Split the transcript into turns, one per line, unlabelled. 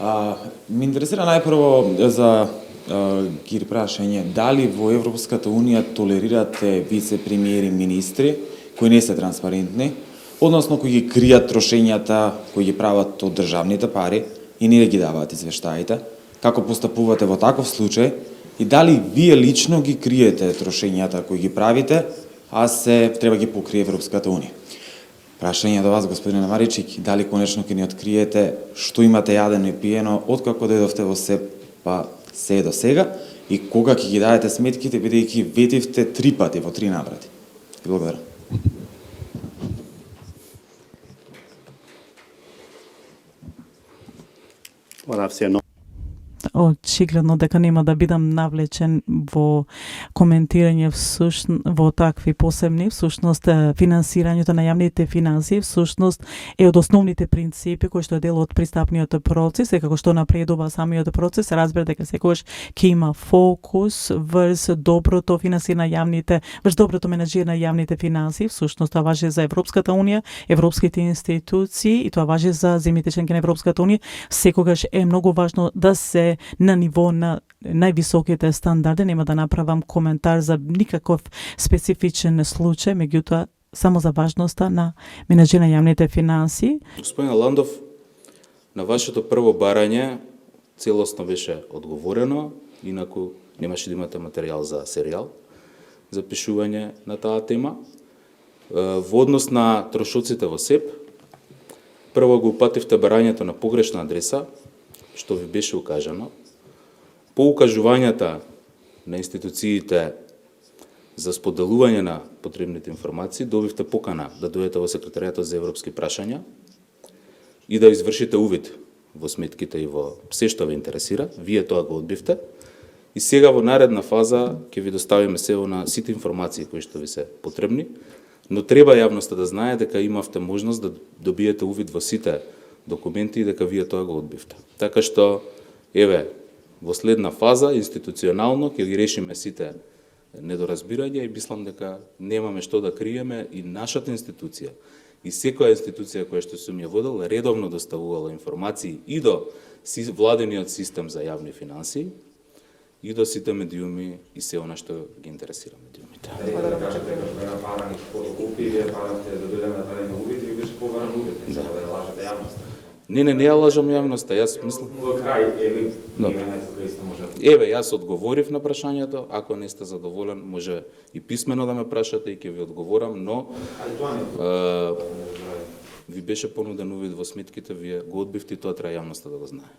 Ме интересира најпрво за ги прашање дали во Европската Унија толерирате вице-премиери министри кои не се транспарентни, односно кои ги кријат трошењата, кои ги прават од државните пари и не ги даваат извештаите. Како постапувате во таков случај и дали вие лично ги криете трошењата кои ги правите, а се треба ги покрие Европската Унија? Прашање до вас, господине Маричик, дали конечно ќе ни откриете што имате јадено и пиено откако дојдовте во СЕП па се до сега и кога ќе ги дадете сметките, бидејќи ветивте 3 пати во 3 наврати? Благодарам.
Очигледно дека нема да бидам навлечен во коментирање во такви посебни, всушност финансирањето на јавните финансии всушност е од основните принципи кои што е дел од пристапниот процес и како што напредува самиот процес, разбира дека секогаш ќе има фокус врз доброто финансирање на јавните, врз доброто менеджирање на јавните финансии. Всушност тоа важи за Европската Унија, европските институции и тоа важи за земјите членки на Европската Унија. Секогаш е многу важно да се на ниво на највисоките стандарди. Нема да направам коментар за никаков специфичен случај, меѓутоа само за важноста на менеджирање на јавните финансии.
Господин Ландов, на вашето прво барање целосно беше одговорено, инаку немаше да имате материјал за серијал за пишување на таа тема. Во однос на трошоците во СЕП, прво го упативте барањето на погрешна адреса, што ви беше укажано. По укажувањата на институциите за споделување на потребните информации, добивте покана да дојдете во Секретаријатот за европски прашања и да извршите увид во сметките и во се што ве интересира. Вие тоа го одбивте. И сега во наредна фаза ќе ви доставиме сево на сите информации кои што ви се потребни, но треба јавноста да знае дека имавте можност да добиете увид во сите документи и дека вие тоа го одбивте. Така што, еве, во следна фаза, институционално, ќе ги решиме сите недоразбирања и мислам дека немаме што да криеме и нашата институција и секоја институција која што сум ја водел редовно доставувала информации и до владениот систем за јавни финансии и до сите медиуми и се она што ги интересира медиумите. Не ја лажам јавноста, јас мислам... Еве, јас одговорив на прашањето, ако не сте задоволен, може и писмено да ме прашате и ќе ви одговорам, но ви беше понуден увид во сметките, вие го одбивте и тоа треба јавноста да го знае.